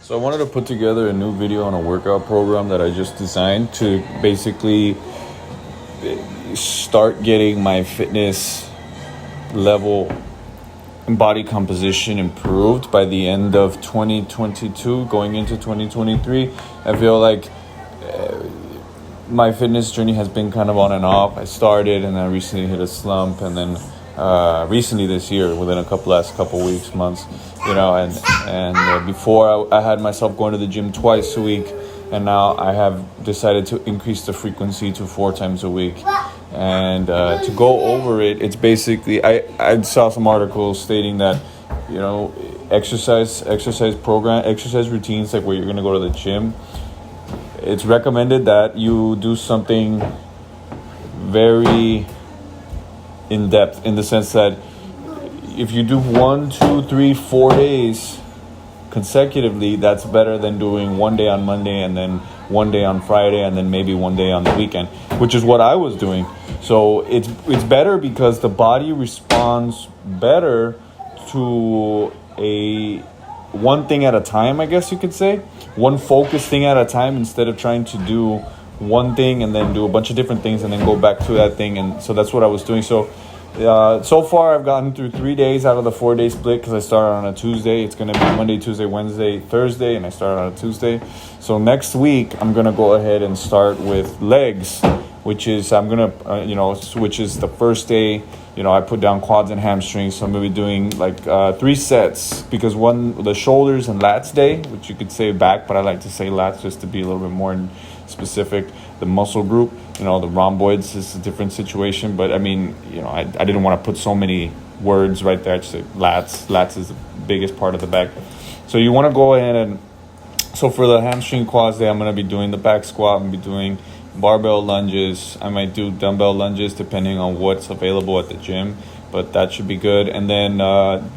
So I wanted to put together a new video on a workout program that I just designed to basically start getting my fitness level and body composition improved by the end of 2022 going into 2023. I feel like my fitness journey has been kind of on and off. I started and I recently hit a slump, and then recently this year, within last couple weeks, months, and before I had myself going to the gym twice a week, and now I have decided to increase the frequency to 4 times a week. And to go over it, it's basically I saw some articles stating that exercise routines, like where you're gonna go to the gym, it's recommended that you do something very in depth, in the sense that if you do 1, 2, 3, 4 days consecutively, that's better than doing 1 day on Monday and then 1 day on Friday and then maybe 1 day on the weekend, which is what I was doing. So it's better because the body responds better to a one thing at a time, I guess you could say, one focused thing at a time, instead of trying to do one thing and then do a bunch of different things and then go back to that thing. And so that's what I was doing. So so far I've gotten through 3 days out of the 4-day split, because I started on a Tuesday. It's going to be Monday, Tuesday, Wednesday, Thursday, and I started on a Tuesday. So next week I'm going to go ahead and start with legs, which is which is the first day. I put down quads and hamstrings. So I'm going to be doing like 3 sets, because the shoulders and lats day, which you could say back, but I like to say lats just to be a little bit more specific. The muscle group, the rhomboids is a different situation, but I mean, I didn't want to put so many words right there. I just say lats. Lats is the biggest part of the back. So you want to go ahead and, so for the hamstring quads day, I'm going to be doing the back squat. I'm going to be doing barbell lunges. I might do dumbbell lunges depending on what's available at the gym, but that should be good. And then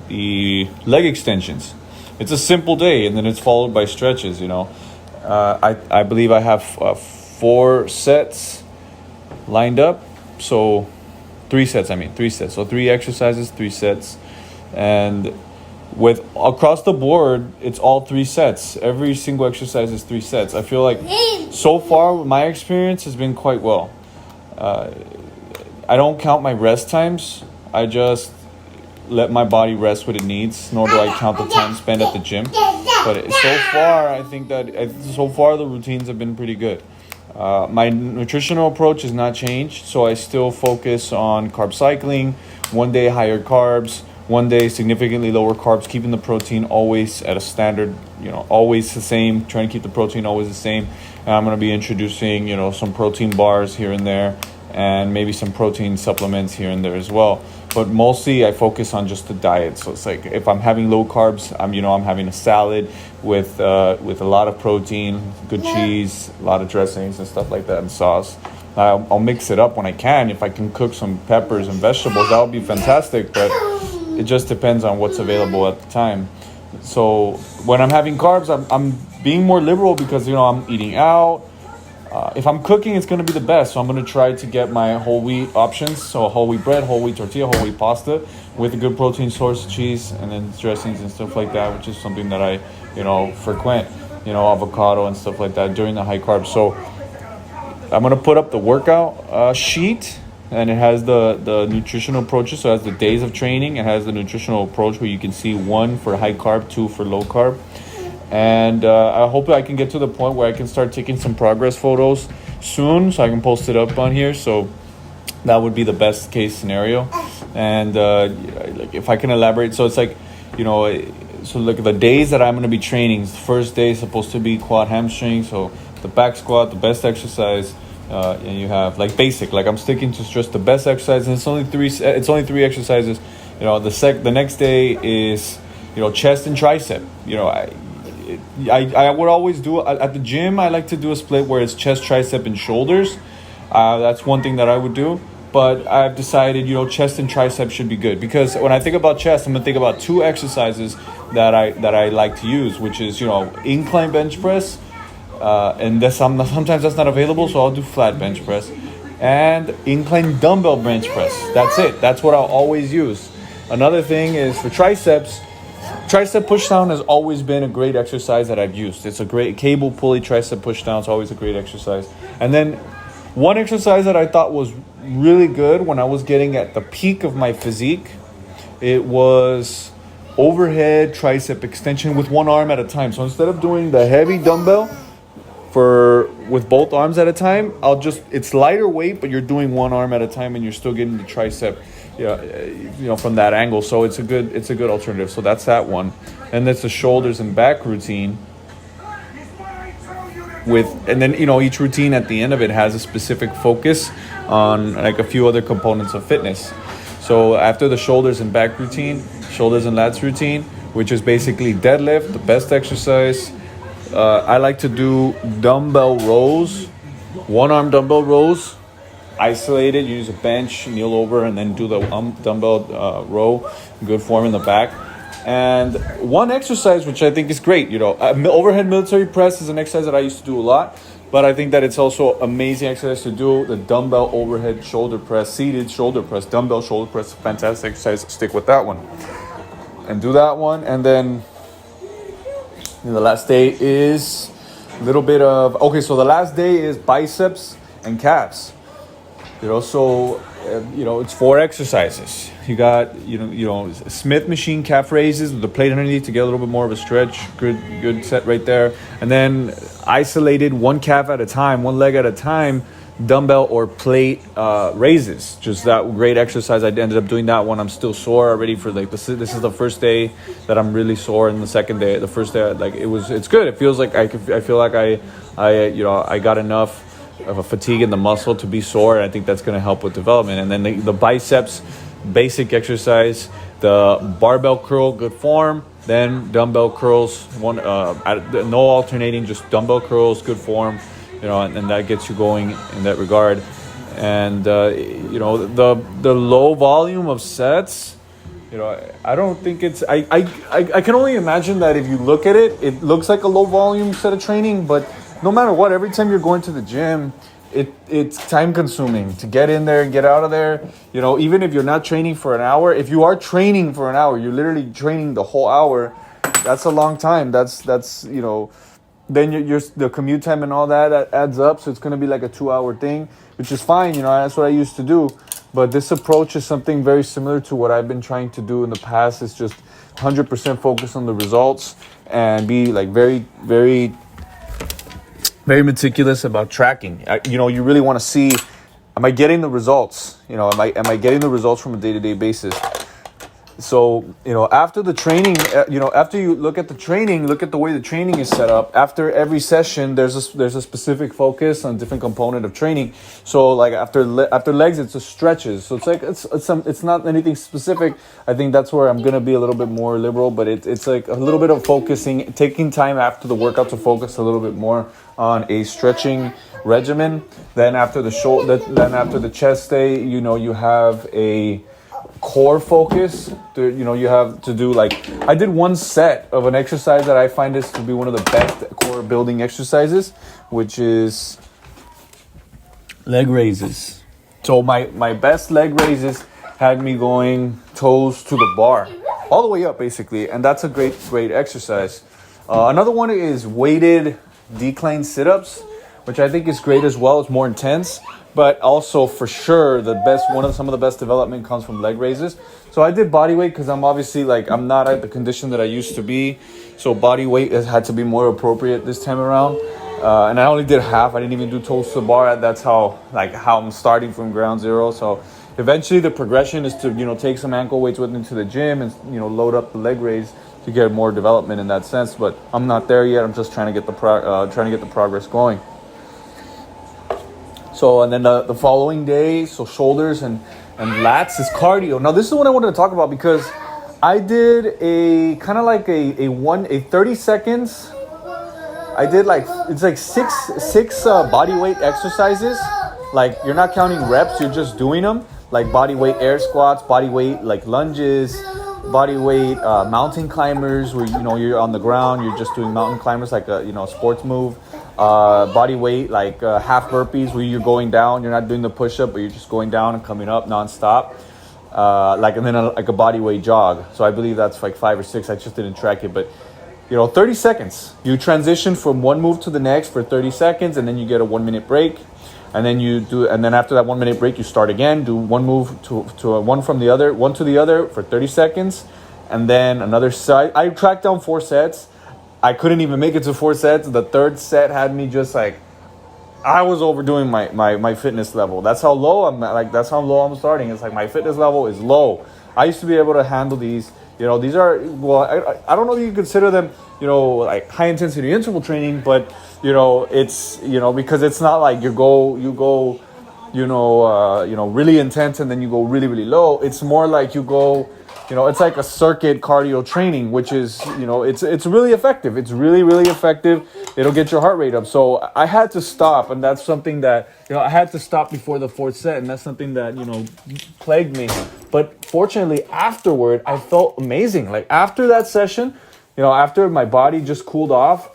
the leg extensions. It's a simple day, and then it's followed by stretches. I believe I have 4 sets lined up. So 3 sets. So 3 exercises, 3 sets, and with across the board, it's all 3 sets. Every single exercise is 3 sets. I feel like so far my experience has been quite well. I don't count my rest times. I just let my body rest what it needs, nor do I count the time spent at the gym. But so far, I think that the routines have been pretty good. My nutritional approach has not changed, so I still focus on carb cycling. 1 day higher carbs, 1 day significantly lower carbs, keeping the protein always at a standard, always the same, trying to keep the protein always the same. And I'm going to be introducing, some protein bars here and there, and maybe some protein supplements here and there as well. But mostly I focus on just the diet. So it's like, if I'm having low carbs, I'm having a salad with a lot of protein, good cheese, a lot of dressings and stuff like that, and sauce. I'll mix it up when I can. If I can cook some peppers and vegetables, that would be fantastic. But it just depends on what's available at the time. So when I'm having carbs, I'm being more liberal, because I'm eating out. If I'm cooking, it's going to be the best. So I'm going to try to get my whole wheat options. So whole wheat bread, whole wheat tortilla, whole wheat pasta with a good protein source, cheese, and then dressings and stuff like that, which is something that I, frequent, avocado and stuff like that during the high carbs. So I'm going to put up the workout sheet, and it has the nutritional approaches. So it has the days of training. It has the nutritional approach where you can see 1 for high carb, 2 for low carb. And I hope I can get to the point where I can start taking some progress photos soon, so I can post it up on here. So that would be the best case scenario. And like, if I can elaborate, so it's like, so like the days that I'm going to be training, the first day is supposed to be quad hamstring. So the back squat, the best exercise, and you have like basic, like I'm sticking to just the best exercise, and it's only 3 exercises. The next day is chest and tricep. I would always do at the gym. I like to do a split where it's chest, tricep, and shoulders. That's one thing that I would do. But I've decided, chest and tricep should be good, because when I think about chest, I'm gonna think about 2 exercises that I like to use, which is incline bench press, and sometimes that's not available, so I'll do flat bench press, and incline dumbbell bench press. That's it. That's what I'll always use. Another thing is for triceps. tricep push down has always been a great exercise that I've used. It's a great cable pulley tricep push down. It's always a great exercise. And then one exercise that I thought was really good when I was getting at the peak of my physique, it was overhead tricep extension with one arm at a time. So instead of doing the heavy dumbbell with both arms at a time, it's lighter weight, but you're doing one arm at a time and you're still getting the tricep, from that angle. So it's a good alternative. So that's that one. And that's the shoulders and back routine and then each routine at the end of it has a specific focus on like a few other components of fitness. So after the shoulders and back routine, shoulders and lats routine, which is basically deadlift, the best exercise. I like to do dumbbell rows, one arm dumbbell rows, isolated. You use a bench, kneel over, and then do the dumbbell row, good form in the back. And one exercise which I think is great, overhead military press is an exercise that I used to do a lot, but I think that it's also amazing exercise to do. The dumbbell overhead shoulder press, seated shoulder press, dumbbell shoulder press, fantastic exercise. Stick with that one and do that one. And then the last day is a little bit of, so the last day is biceps and calves. It's 4 exercises. You got, Smith machine calf raises with the plate underneath to get a little bit more of a stretch. Good set right there. And then isolated, one calf at a time, one leg at a time, dumbbell or plate raises. Just that great exercise. I ended up doing that one. I'm still sore already for this is the first day that I'm really sore, and the second day, the first day, it's good. It feels like I feel like I got enough of a fatigue in the muscle to be sore, and I think that's going to help with development. And then the biceps, basic exercise, the barbell curl, good form, then dumbbell curls, no alternating, just dumbbell curls, good form, and that gets you going in that regard. And the low volume of sets, I don't think it's I can only imagine that if you look at it, it looks like a low volume set of training, but no matter what, every time you're going to the gym, it's time consuming to get in there and get out of there. Even if you're not training for an hour, if you are training for an hour, you're literally training the whole hour. That's a long time. That's then you're the commute time and all that adds up. So it's going to be like a 2-hour thing, which is fine. That's what I used to do. But this approach is something very similar to what I've been trying to do in the past. It's just 100% focus on the results and be like very, very, very meticulous about tracking. You really want to see, am I getting the results? Am I getting the results from a day-to-day basis? So, after the training, after you look at the training, look at the way the training is set up. After every session, there's a specific focus on different component of training. So, like after legs, it's just stretches. So it's like it's not anything specific. I think that's where I'm gonna be a little bit more liberal, but it's like a little bit of focusing, taking time after the workout to focus a little bit more on a stretching regimen. Then after the chest day, you have a core focus. You have to do I did one set of an exercise that I find is to be one of the best core building exercises, which is leg raises. So my best leg raises had me going toes to the bar, all the way up basically, and that's a great exercise. Another one is weighted decline sit-ups, which I think is great as well. It's more intense, but also for sure some of the best development comes from leg raises. So I did body weight because I'm obviously I'm not at the condition that I used to be. So body weight has had to be more appropriate this time around. And I only did half. I didn't even do toes to the bar. That's how I'm starting from ground zero. So eventually the progression is to, take some ankle weights with me to the gym and, load up the leg raise to get more development in that sense. But I'm not there yet. I'm just trying to get the progress going. So, and then the following day, so shoulders and lats is cardio. Now, this is what I wanted to talk about because I did a kind of like a 30 seconds. I did six body weight exercises. Like, you're not counting reps, you're just doing them. Like body weight air squats, body weight lunges, body weight mountain climbers where you're on the ground, you're just doing mountain climbers like a sports move. Body weight half burpees where you're going down, you're not doing the push-up, but you're just going down and coming up nonstop. and then like a body weight jog. So I believe that's like 5 or 6. I just didn't track it, but 30 seconds. You transition from one move to the next for 30 seconds, and then you get a 1-minute break, and then after that 1-minute break, you start again. Do one move to one from the other, one to the other for 30 seconds, and then another side. I tracked down 4 sets. I couldn't even make it to 4 sets. The third set had me just like, I was overdoing my fitness level. That's how low I'm at. Like, that's how low I'm starting. It's like my fitness level is low. I used to be able to handle these. These are, well, I don't know if you consider them, like high intensity interval training, but, it's, because it's not like you go, really intense and then you go really, really low. It's more like you go, it's like a circuit cardio training, which is, it's really effective. It's really, really effective. It'll get your heart rate up. So I had to stop, and that's something that, I had to stop before the 4th set, and that's something that, plagued me. But fortunately, afterward, I felt amazing. Like after that session, after my body just cooled off,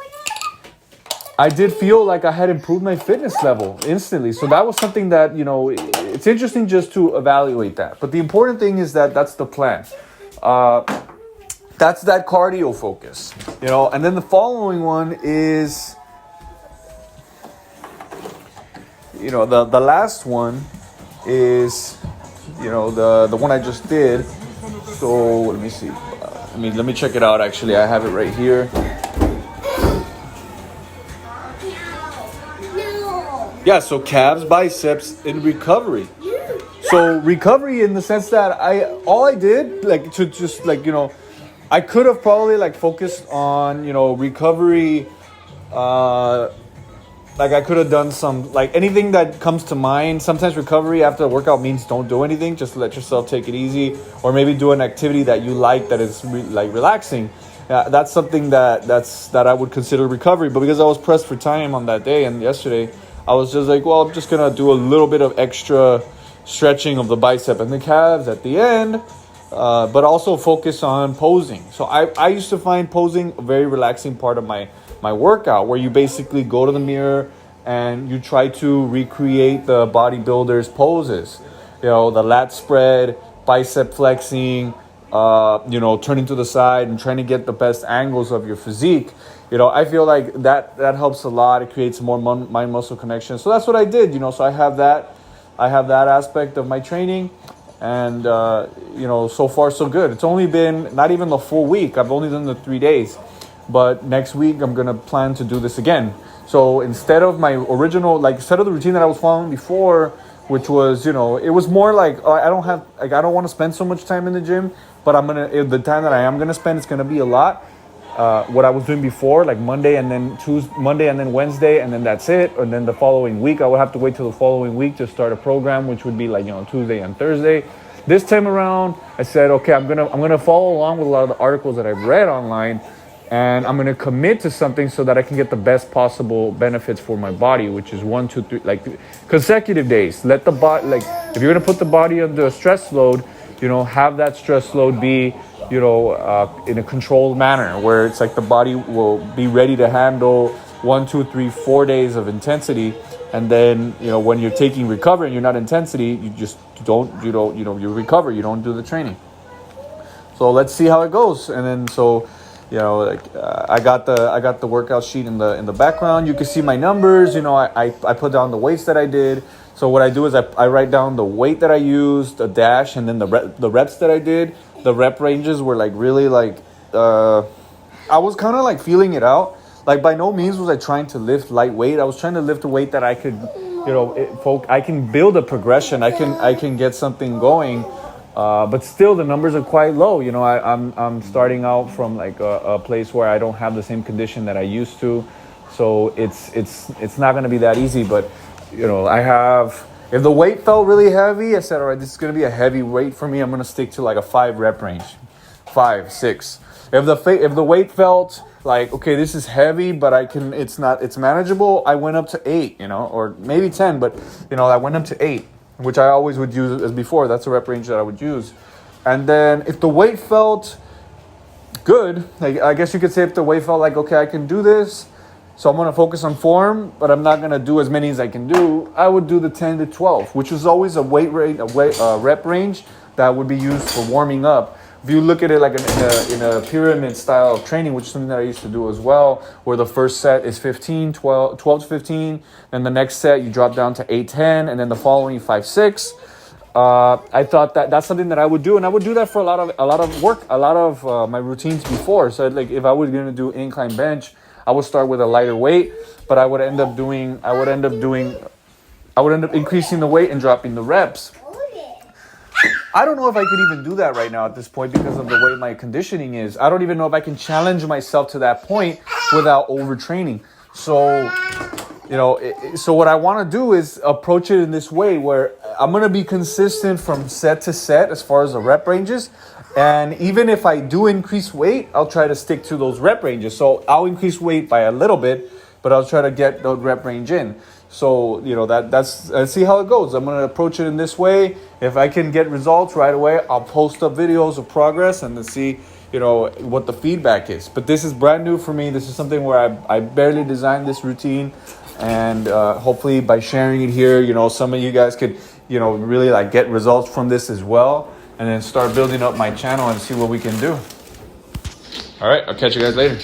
I did feel like I had improved my fitness level instantly. So that was something that, it's interesting just to evaluate that. But the important thing is that that's the plan. That's that cardio focus, and then the following one is, the last one is, the one I just did. So let me see. Let me check it out. Actually, I have it right here. Yeah, so calves, biceps in recovery. So recovery in the sense that all I did, like, to just like, I could have probably like focused on, recovery. Like I could have done some, like anything that comes to mind. Sometimes recovery after a workout means don't do anything. Just let yourself take it easy, or maybe do an activity that you like that is relaxing. That's something that I would consider recovery. But because I was pressed for time on that day and yesterday, I was just like, well, I'm just gonna do a little bit of extra stretching of the bicep and the calves at the end, but also focus on posing. So I used to find posing a very relaxing part of my workout, where you basically go to the mirror and you try to recreate the bodybuilder's poses. The lat spread, bicep flexing, turning to the side and trying to get the best angles of your physique. I feel like that helps a lot. It creates more mind-muscle connection. So that's what I did. So I have that aspect of my training, and so far so good. It's only been not even the full week. I've only done the 3 days, but next week I'm gonna plan to do this again. So instead of my original, instead of the routine that I was following before, which was, it was more like I don't want to spend so much time in the gym, but the time that I am gonna spend, it's gonna be a lot. What I was doing before, like Monday and then Wednesday, and then that's it. And then the following week, I would have to wait till the following week to start a program, which would be like, Tuesday and Thursday. This time around, I said, okay, I'm gonna follow along with a lot of the articles that I've read online, and I'm gonna commit to something so that I can get the best possible benefits for my body, which is 1, 2, 3, like consecutive days. Let the body, if you're gonna put the body under a stress load, have that stress load be, in a controlled manner, where it's like the body will be ready to handle 1, 2, 3, 4 days of intensity. And then, when you're taking recovery and you're not intensity, you just you recover, you don't do the training. So let's see how it goes. And then, so, I got the workout sheet in the background. You can see my numbers. I put down the weights that I did. So what I do is I write down the weight that I used, a dash, and then the reps that I did. The rep ranges were really I was kind of feeling it out. By no means was I trying to lift lightweight. I was trying to lift a weight that I could, I can build a progression. I can get something going. But still, the numbers are quite low. I'm starting out from a place where I don't have the same condition that I used to, so it's not going to be that easy. But if the weight felt really heavy, I said, all right, this is going to be a heavy weight for me. I'm going to stick to a 5 rep range, 5, 6. If the weight felt okay, this is heavy, but it's manageable, I went up to 8, or maybe 10, but I went up to 8. Which I always would use as before. That's a rep range that I would use. And then if the weight felt good, I guess you could say if the weight felt okay, I can do this, so I'm going to focus on form, but I'm not going to do as many as I can do, I would do the 10 to 12, which was always a rep range that would be used for warming up. If you look at it like in a pyramid style of training, which is something that I used to do as well, where the first set is 12 to 15, then the next set you drop down to 8, 10, and then the following 5, 6. I thought that that's something that I would do, and I would do that for a lot of work, a lot of my routines before. So like if I was going to do incline bench, I would start with a lighter weight, but I would end up increasing the weight and dropping the reps. I don't know if I could even do that right now at this point because of the way my conditioning is. I don't even know if I can challenge myself to that point without overtraining. So, so what I want to do is approach it in this way where I'm going to be consistent from set to set as far as the rep ranges. And even if I do increase weight, I'll try to stick to those rep ranges. So I'll increase weight by a little bit, but I'll try to get the rep range in. So, that's let's see how it goes. I'm going to approach it in this way. If I can get results right away, I'll post up videos of progress and to see, what the feedback is. But this is brand new for me. This is something where I barely designed this routine. And hopefully by sharing it here, some of you guys could, really like get results from this as well. And then start building up my channel and see what we can do. All right. I'll catch you guys later.